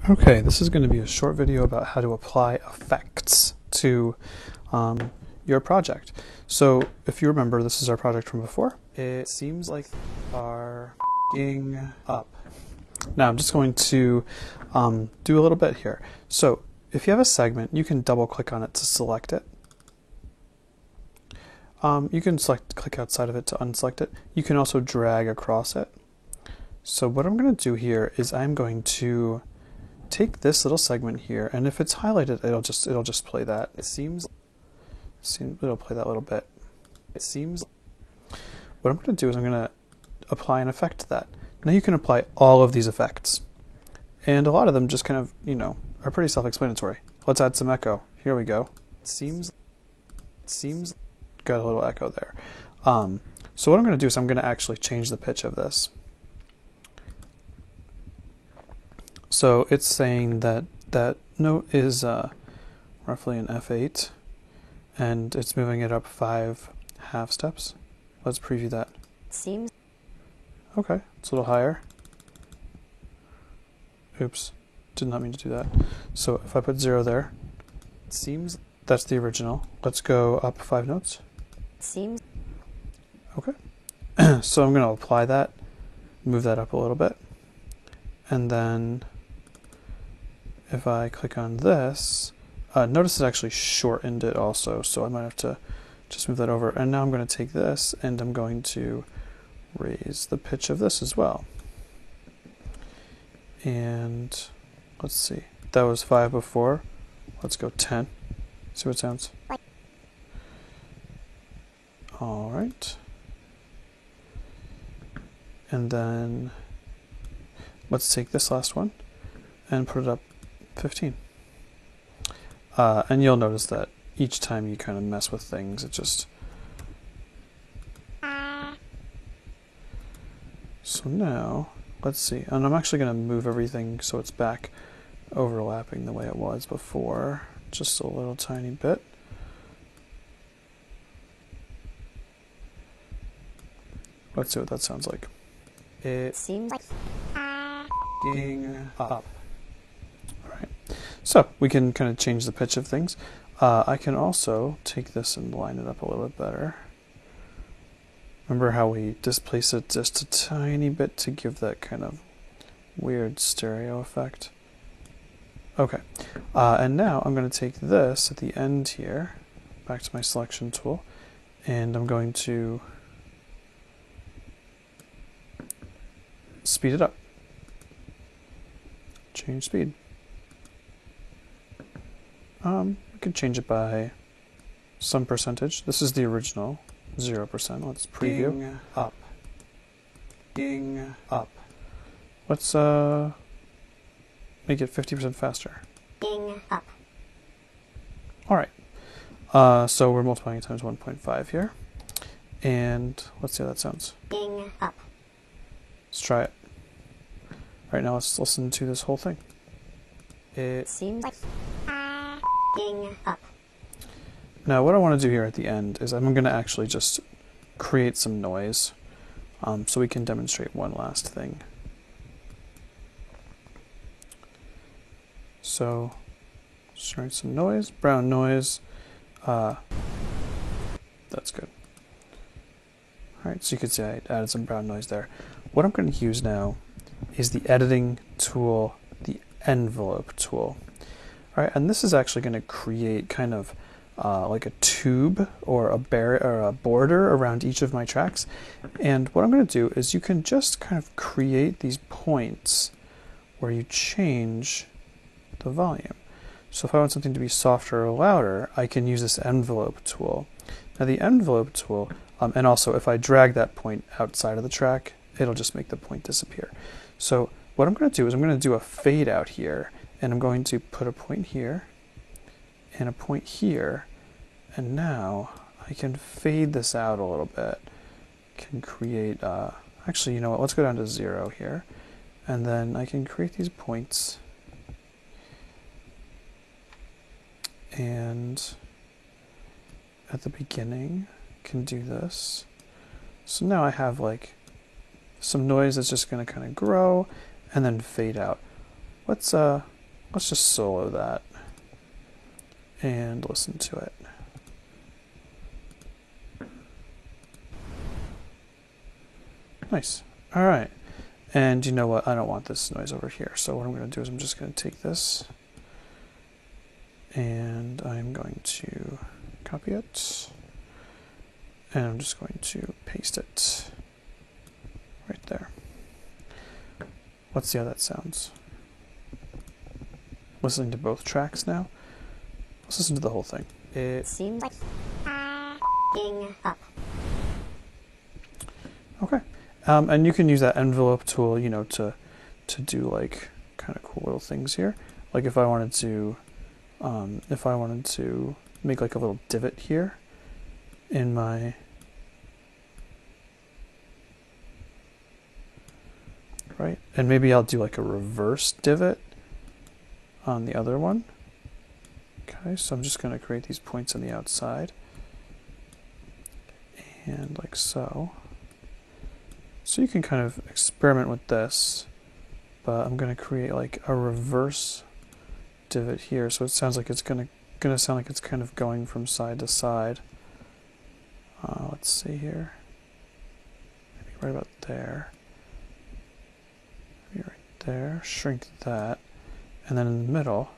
Okay, this is going to be a short video about how to apply effects to your project. So if you remember, this is our project from before. It seems like are f***ing up. Now I'm just going to do a little bit here. So if you have a segment, you can double click on it to select it. You can click outside of it to unselect it. You can also drag across it. So what I'm going to do here is I'm going to take this little segment here, and if it's highlighted, it'll just play that. It'll play that little bit. What I'm going to do is I'm going to apply an effect to that. Now you can apply all of these effects, and a lot of them just kind of, are pretty self-explanatory. Let's add some echo. Here we go. It seems got a little echo there. So what I'm going to do is I'm going to actually change the pitch of this. So it's saying that that note is roughly an F8, and it's moving it up 5 half steps. Let's preview that. Seems okay. It's a little higher. Oops, did not mean to do that. So if I put 0 there, it seems that's the original. Let's go up 5 notes. Seems okay. So I'm going to apply that, move that up a little bit, and then if I click on this, notice it actually shortened it also, so I might have to just move that over. And now I'm going to take this and I'm going to raise the pitch of this as well. And let's see, that was 5 before. Let's go 10. See what it sounds. All right. And then let's take this last one and put it up 15. And you'll notice that each time you kind of mess with things, it just... So now, let's see. And I'm actually going to move everything so it's back overlapping the way it was before. Just a little tiny bit. Let's see what that sounds like. It seems like up. Alright, so we can kind of change the pitch of things. I can also take this and line it up a little bit better. Remember how we displace it just a tiny bit to give that kind of weird stereo effect? Okay, and now I'm going to take this at the end here, back to my selection tool, and I'm going to speed it up. Change speed. We could change it by some percentage. This is the original, 0%. Let's preview. Ding up. Ding up. Let's make it 50% faster. ding up. Alright. So we're multiplying it times 1.5 here. And let's see how that sounds. Ding up. Let's try it. Alright, now let's listen to this whole thing. It seems like ding up. Now what I want to do here at the end is I'm going to actually just create some noise so we can demonstrate one last thing. So, just write some noise, brown noise. That's good. Alright, so you can see I added some brown noise there. What I'm going to use now is the editing tool, the envelope tool. Alright, and this is actually going to create kind of like a tube or a border around each of my tracks. And what I'm going to do is you can just kind of create these points where you change the volume. So if I want something to be softer or louder, I can use this envelope tool. Now the envelope tool, and also if I drag that point outside of the track, it'll just make the point disappear. So what I'm going to do is I'm going to do a fade out here, and I'm going to put a point here and a point here, and now I can fade this out a little bit. Can create, actually, you know what, let's go down to 0 here, and then I can create these points, and at the beginning can do this. So now I have like some noise that's just going to kind of grow and then fade out. Let's Let's just solo that and listen to it. Nice. All right. And you know what? I don't want this noise over here. So what I'm going to do is I'm just going to take this and I'm going to copy it. And I'm just going to paste it right there. Let's see how that sounds. Listening to both tracks now. Let's listen to the whole thing. It seems like up. Okay. And you can use that envelope tool, you know, to do like kind of cool little things here. Like if I wanted to make like a little divot here in my right, and maybe I'll do like a reverse divot on the other one. Okay, so I'm just going to create these points on the outside, and like so. So you can kind of experiment with this, but I'm going to create like a reverse divot here, so it sounds like it's going to sound like it's kind of going from side to side. Let's see here, maybe right about there, maybe right there. Shrink that, and then in the middle,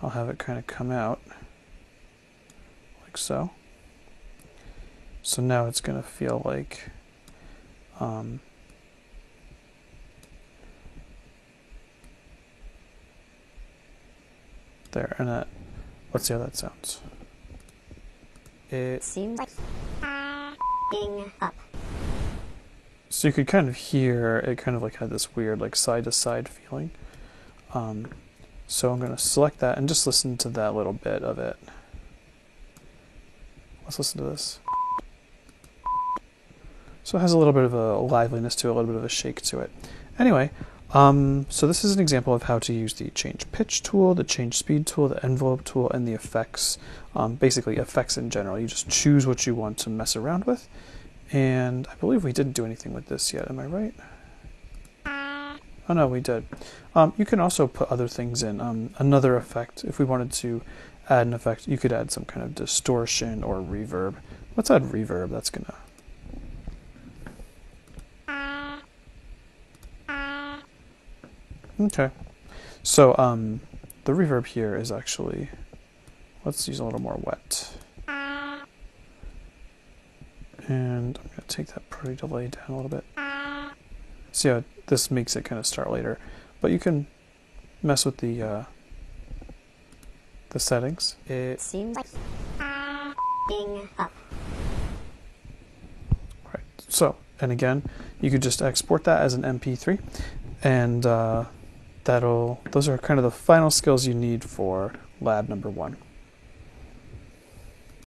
I'll have it kind of come out like so. So now it's going to feel like there, and that, let's see how that sounds. It seems like up. So you could kind of hear it kind of like had this weird like side to side feeling. So I'm going to select that and just listen to that little bit of it. Let's listen to this. So it has a little bit of a liveliness to it, a little bit of a shake to it. Anyway, so this is an example of how to use the change pitch tool, the change speed tool, the envelope tool, and the effects. Basically effects in general. You just choose what you want to mess around with. And I believe we didn't do anything with this yet, am I right? Oh no, we did. You can also put other things in. Another effect, if we wanted to add an effect, you could add some kind of distortion or reverb. Let's add reverb, that's gonna... Okay, so the reverb here is actually, let's use a little more wet. And I'm going to take that pretty delay down a little bit. See how this makes it kind of start later. But you can mess with the settings. It seems like up. Right. So, and again, you could just export that as an MP3, and those are kind of the final skills you need for lab number 1.